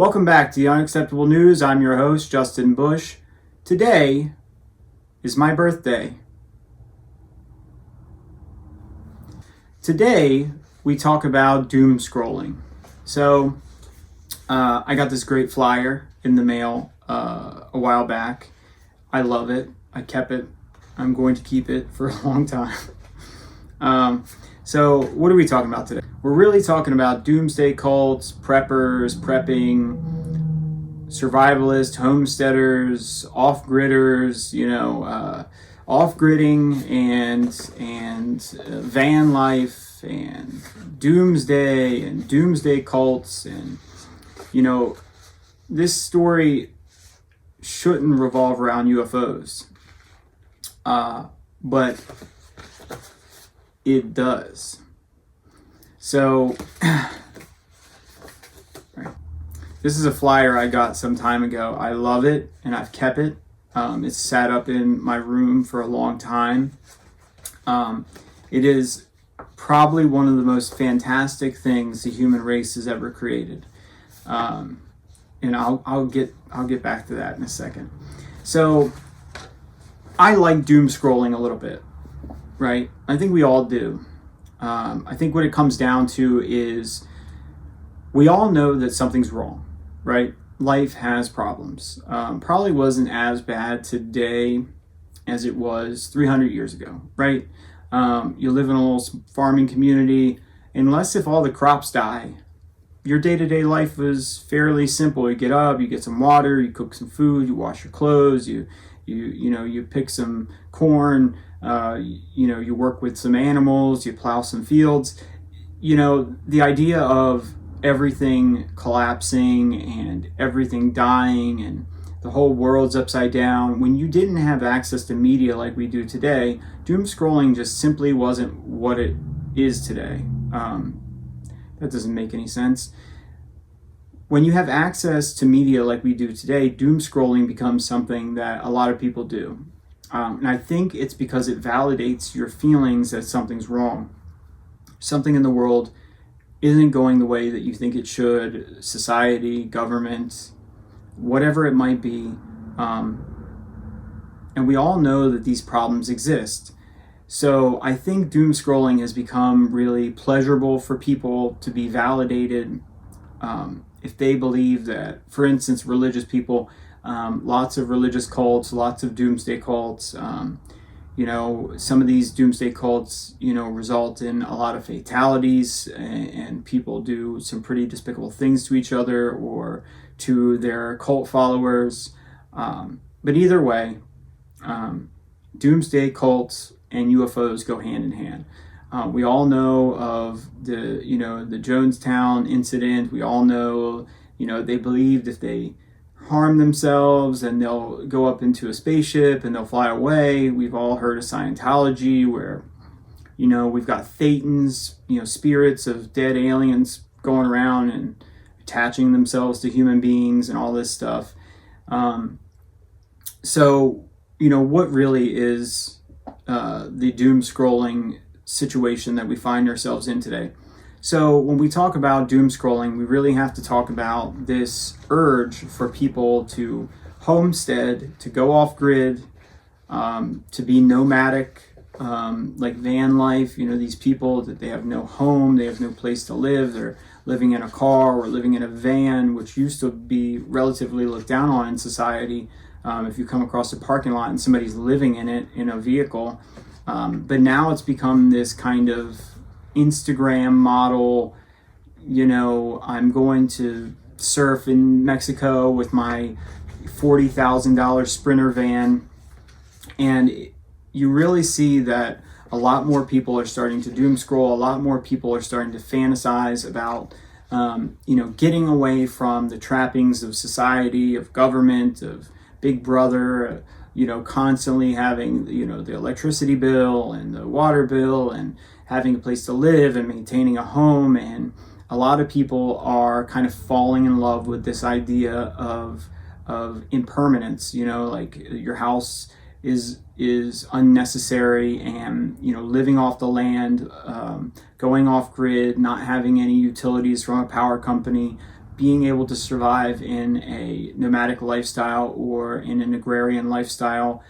Welcome back to the Unacceptable News. I'm your host, Justin Bush. Today is my birthday. Today, we talk about doom scrolling. So, I got this great flyer in the mail a while back. I love it. I kept it. I'm going to keep it for a long time. So what are we talking about today? We're really talking about doomsday cults, preppers, prepping, survivalists, homesteaders, off-gridders, off-gridding and van life and doomsday cults. And, this story shouldn't revolve around UFOs, but it does. So, this is a flyer I got some time ago. I love it, and I've kept it. It's sat up in my room for a long time. It is probably one of the most fantastic things the human race has ever created. And I'll get back to that in a second. So, I like doom scrolling a little bit. Right? I think we all do. I think what it comes down to is we all know that something's wrong, right? Life has problems. Probably wasn't as bad today as it was 300 years ago, right? You live in a little farming community. Unless if all the crops die, your day-to-day life was fairly simple. You get up, you get some water, you cook some food, you wash your clothes, you pick some corn. You work with some animals, you plow some fields. The idea of everything collapsing and everything dying and the whole world's upside down, when you didn't have access to media like we do today, doom scrolling just simply wasn't what it is today. That doesn't make any sense. When you have access to media like we do today, doom scrolling becomes something that a lot of people do. And I think it's because it validates your feelings that something's wrong. Something in the world isn't going the way that you think it should. Society, government, whatever it might be. And we all know that these problems exist. So I think doom scrolling has become really pleasurable for people to be validated. If they believe that, for instance, religious people, lots of religious cults, lots of doomsday cults. Some of these doomsday cults, result in a lot of fatalities, and people do some pretty despicable things to each other or to their cult followers. But either way, doomsday cults and UFOs go hand in hand. We all know of the Jonestown incident. We all know, they believed if they harm themselves and they'll go up into a spaceship and they'll fly away. We've all heard of Scientology where, we've got thetans, spirits of dead aliens going around and attaching themselves to human beings and all this stuff. So, what really is the doom scrolling situation that we find ourselves in today? So when we talk about doom scrolling, we really have to talk about this urge for people to homestead, to go off grid, to be nomadic, like van life. These people that they have no home, they have no place to live. They're living in a car or living in a van, which used to be relatively looked down on in society. If you come across a parking lot and somebody's living in it in a vehicle. But now it's become this kind of Instagram model, I'm going to surf in Mexico with my $40,000 Sprinter van. And you really see that a lot more people are starting to doom scroll. A lot more people are starting to fantasize about, getting away from the trappings of society, of government, of Big Brother, constantly having, the electricity bill and the water bill and having a place to live and maintaining a home. And a lot of people are kind of falling in love with this idea of impermanence, like your house is unnecessary, and living off the land, going off grid, not having any utilities from a power company, being able to survive in a nomadic lifestyle or in an agrarian lifestyle,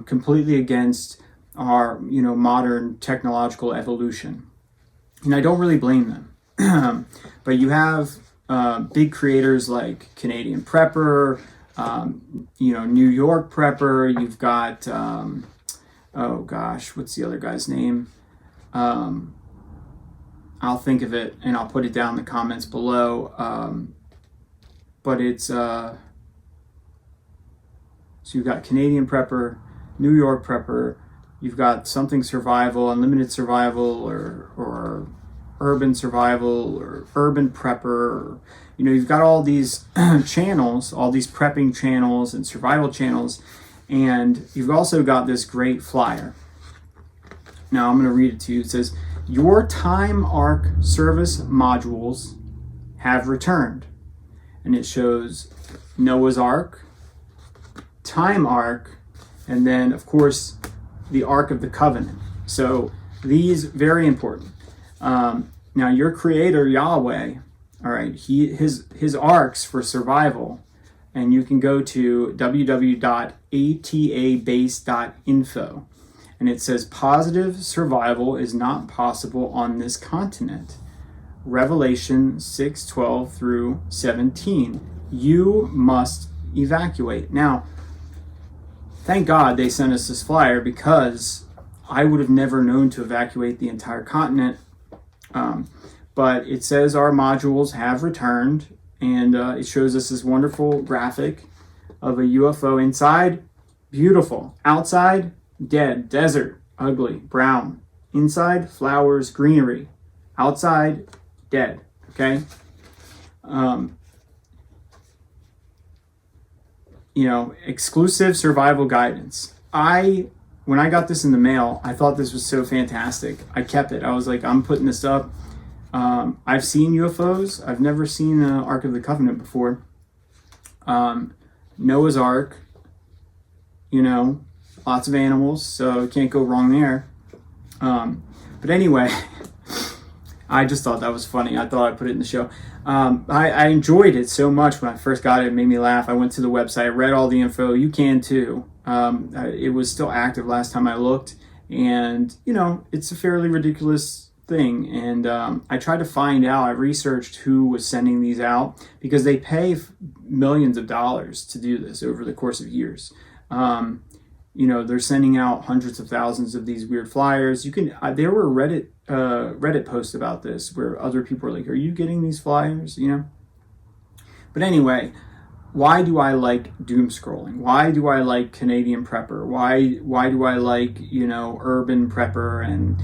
completely against our modern technological evolution. And I don't really blame them. But you have big creators like Canadian Prepper, New York Prepper. You've got oh gosh, what's the other guy's name? I'll think of it and I'll put it down in the comments below. But it's so you've got Canadian Prepper, New York Prepper. You've got something survival, unlimited survival, or urban survival, or urban prepper. Or, you've got all these channels, all these prepping channels and survival channels, and you've also got this great flyer. Now I'm going to read it to you. It says, "Your Time Arc service modules have returned," and it shows Noah's Ark, Time Arc, and then of course the Ark of the Covenant. So these very important. Now your creator Yahweh, all right, his arcs for survival, and you can go to www.atabase.info, and it says positive survival is not possible on this continent. Revelation 6:12 through 17. You must evacuate. Now, thank God they sent us this flyer, because I would have never known to evacuate the entire continent. But it says our modules have returned, and it shows us this wonderful graphic of a UFO inside, beautiful. Outside, dead, desert, ugly, brown. Inside, flowers, greenery. Outside, dead. Okay? Exclusive survival guidance. When I got this in the mail, I thought this was so fantastic. I kept it. I was like, I'm putting this up. I've seen UFOs. I've never seen the Ark of the Covenant before. Noah's Ark, lots of animals, so can't go wrong there. But anyway, I just thought that was funny. I thought I'd put it in the show. I enjoyed it so much when I first got it. It made me laugh. I went to the website, read all the info. You can too. It was still active last time I looked. And, it's a fairly ridiculous thing. And I tried to find out. I researched who was sending these out, because they pay millions of dollars to do this over the course of years. They're sending out hundreds of thousands of these weird flyers. There were Reddit posts about this where other people were like, "Are you getting these flyers?" But anyway, why do I like doom scrolling? Why do I like Canadian Prepper? Why do I like urban prepper and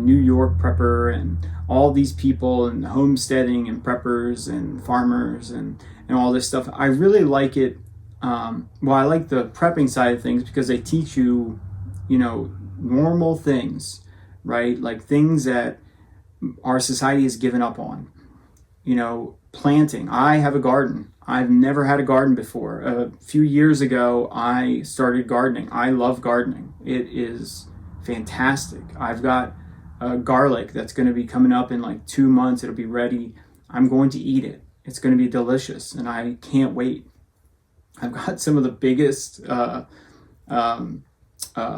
New York prepper and all these people and homesteading and preppers and farmers and all this stuff? I really like it. I like the prepping side of things because they teach you, normal things, right? Like things that our society has given up on. Planting. I have a garden. I've never had a garden before. A few years ago, I started gardening. I love gardening. It is fantastic. I've got garlic that's going to be coming up in like 2 months. It'll be ready. I'm going to eat it. It's going to be delicious, and I can't wait. I've got some of the biggest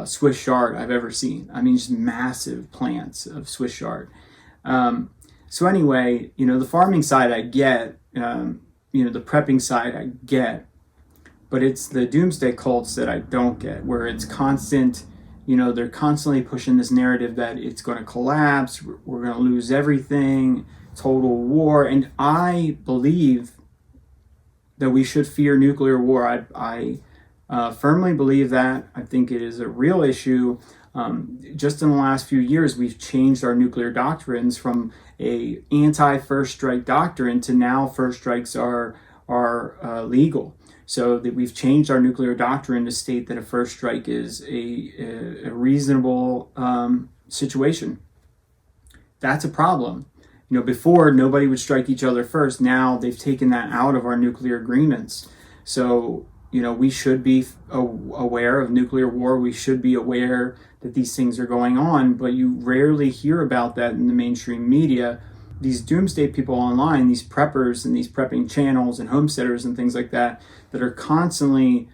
Swiss chard I've ever seen. I mean, just massive plants of Swiss chard. So anyway, the farming side I get, the prepping side I get, but it's the doomsday cults that I don't get, where it's constant, they're constantly pushing this narrative that it's going to collapse, we're going to lose everything, total war. And I believe that we should fear nuclear war. I firmly believe that. I think it is a real issue. Just in the last few years, we've changed our nuclear doctrines from a anti-first strike doctrine to now first strikes are legal. So that we've changed our nuclear doctrine to state that a first strike is a reasonable situation. That's a problem. Before nobody would strike each other first. Now they've taken that out of our nuclear agreements. So, we should be aware of nuclear war. We should be aware that these things are going on, but you rarely hear about that in the mainstream media. these doomsday people online, these preppers and these prepping channels and homesteaders and things like that are constantly,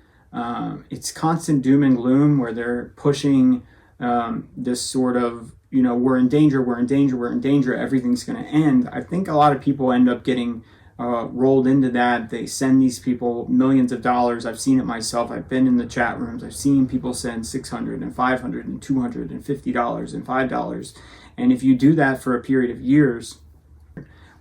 it's constant doom and gloom where they're pushing this sort of, we're in danger, we're in danger, we're in danger, everything's going to end. I think a lot of people end up getting rolled into that. They send these people millions of dollars. I've seen it myself. I've been in the chat rooms. I've seen people send $600 and $500 and $250 and $5. And if you do that for a period of years,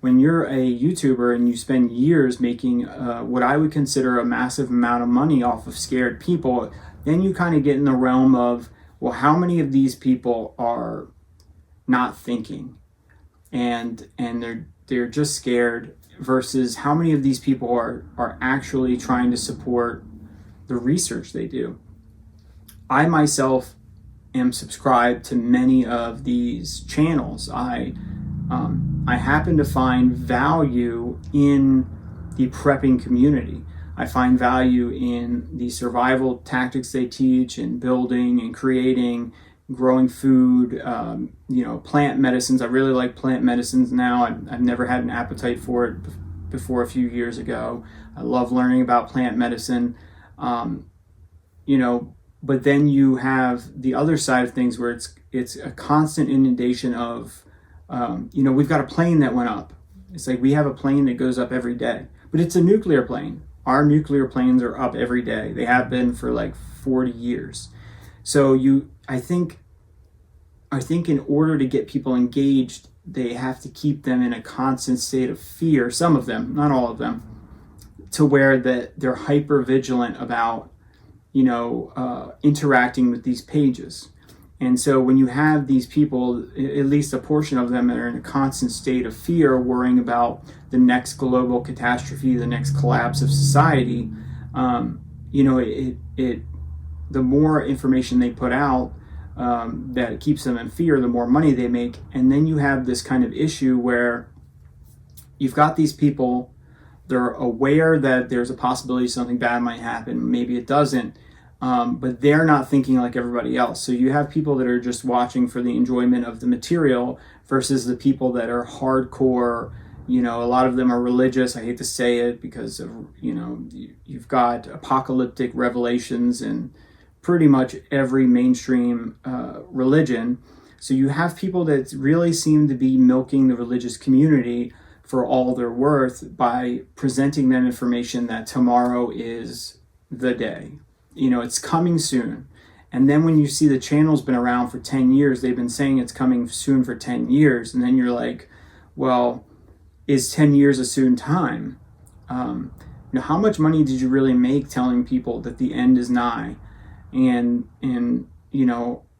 when you're a YouTuber and you spend years making what I would consider a massive amount of money off of scared people, then you kind of get in the realm of, well, how many of these people are not thinking and they're just scared, versus how many of these people are actually trying to support the research they do. I myself am subscribed to many of these channels. I happen to find value in the prepping community. I find value in the survival tactics they teach, and building and creating, growing food, plant medicines. I really like plant medicines now. I've never had an appetite for it before a few years ago. I love learning about plant medicine, but then you have the other side of things where it's a constant inundation of, we've got a plane that went up. It's like we have a plane that goes up every day, but it's a nuclear plane. Our nuclear planes are up every day. They have been for like 40 years. So I think in order to get people engaged, they have to keep them in a constant state of fear, some of them, not all of them, to where that they're hyper vigilant about, interacting with these pages. And so when you have these people, at least a portion of them, that are in a constant state of fear, worrying about the next global catastrophe, the next collapse of society, the more information they put out that keeps them in fear, the more money they make. And then you have this kind of issue where you've got these people, they're aware that there's a possibility something bad might happen, maybe it doesn't, but they're not thinking like everybody else. So you have people that are just watching for the enjoyment of the material versus the people that are hardcore. A lot of them are religious. I hate to say it because of, you've got apocalyptic revelations in pretty much every mainstream religion. So you have people that really seem to be milking the religious community for all they're worth by presenting them information that tomorrow is the day. It's coming soon. And then when you see the channel's been around for 10 years, they've been saying it's coming soon for 10 years. And then you're like, well, is 10 years a soon time? How much money did you really make telling people that the end is nigh? And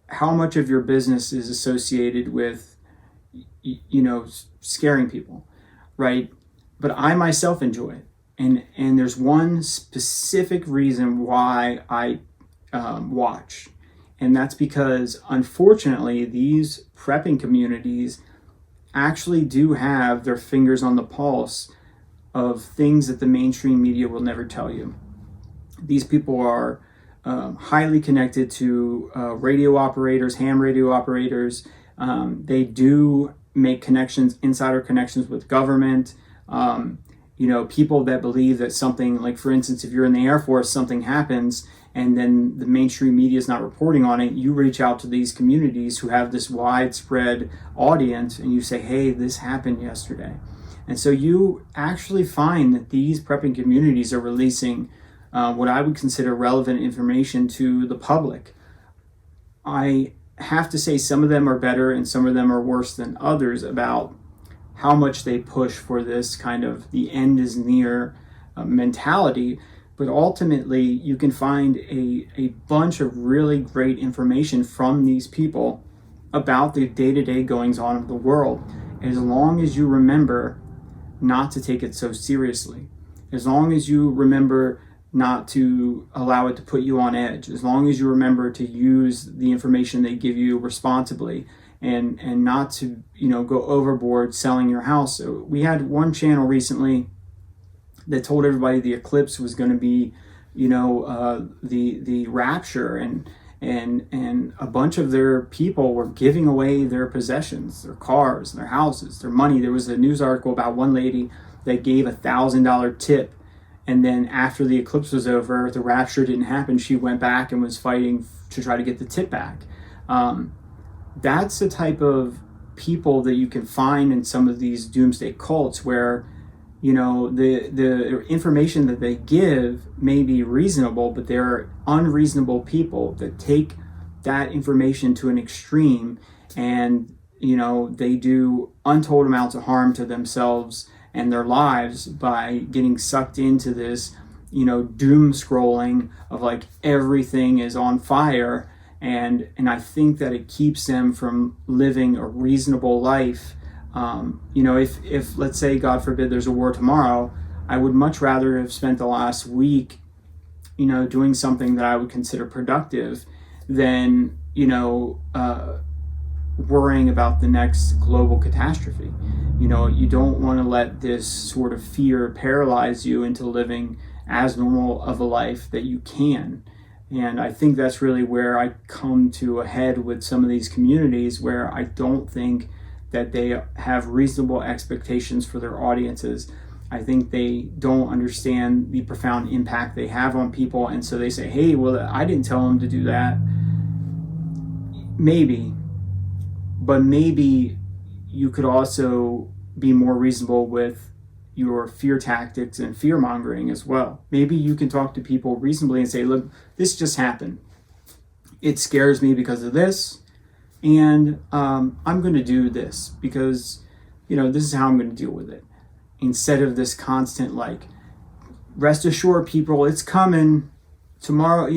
how much of your business is associated with, scaring people, right? But I myself enjoy it. And there's one specific reason why I watch. And that's because, unfortunately, these prepping communities actually do have their fingers on the pulse of things that the mainstream media will never tell you. These people are highly connected to radio operators, ham radio operators. They do make connections, insider connections with government. People that believe that something, like for instance, if you're in the Air Force, something happens and then the mainstream media is not reporting on it, you reach out to these communities who have this widespread audience and you say, hey, this happened yesterday. And so you actually find that these prepping communities are releasing what I would consider relevant information to the public. I have to say some of them are better and some of them are worse than others about how much they push for this kind of the end is near mentality. But ultimately, you can find a bunch of really great information from these people about the day-to-day goings-on of the world, as long as you remember not to take it so seriously, as long as you remember not to allow it to put you on edge, as long as you remember to use the information they give you responsibly, and not to go overboard selling your house. So we had one channel recently that told everybody the eclipse was going to be the rapture, and and a bunch of their people were giving away their possessions, their cars, their houses, their money. There was a news article about one lady that gave $1,000 tip, and then after the eclipse was over, the rapture didn't happen. She went back and was fighting to try to get the tip back. That's the type of people that you can find in some of these doomsday cults, where the information that they give may be reasonable, but there are unreasonable people that take that information to an extreme, and they do untold amounts of harm to themselves and their lives by getting sucked into this doom scrolling of like everything is on fire. And I think that it keeps them from living a reasonable life. If let's say, God forbid, there's a war tomorrow, I would much rather have spent the last week, doing something that I would consider productive than, worrying about the next global catastrophe. You don't want to let this sort of fear paralyze you into living as normal of a life that you can. And I think that's really where I come to a head with some of these communities, where I don't think that they have reasonable expectations for their audiences. I think they don't understand the profound impact they have on people. And so they say, hey, well, I didn't tell them to do that. Maybe. But maybe you could also be more reasonable with your fear tactics and fear mongering as well. Maybe you can talk to people reasonably and say, look, this just happened. It scares me because of this. And I'm going to do this because, this is how I'm going to deal with it. Instead of this constant, like, rest assured, people, it's coming tomorrow.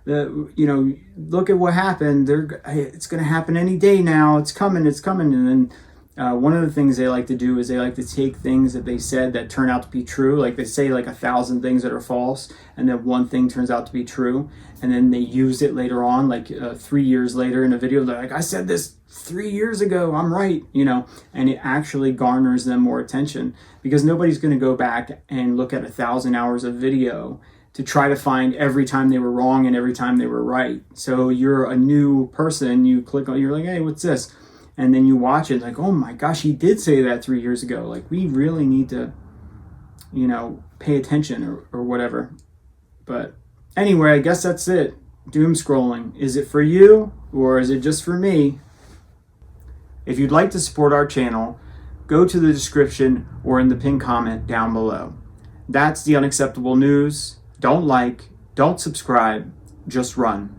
Look at what happened. It's going to happen any day now. It's coming. And then one of the things they like to do is they like to take things that they said that turn out to be true. Like they say like 1,000 things that are false, and then one thing turns out to be true. And then they use it later on, like 3 years later in a video. They're like, I said this 3 years ago. I'm right, and it actually garners them more attention, because nobody's going to go back and look at 1,000 hours of video to try to find every time they were wrong and every time they were right. So you're a new person, you click on, you're like, hey, what's this? And then you watch it like, oh my gosh, he did say that 3 years ago. Like, we really need to, pay attention or whatever. But anyway, I guess that's it. Doom scrolling. Is it for you or is it just for me? If you'd like to support our channel, go to the description or in the pinned comment down below. That's the Unacceptable News. Don't like, don't subscribe, just run.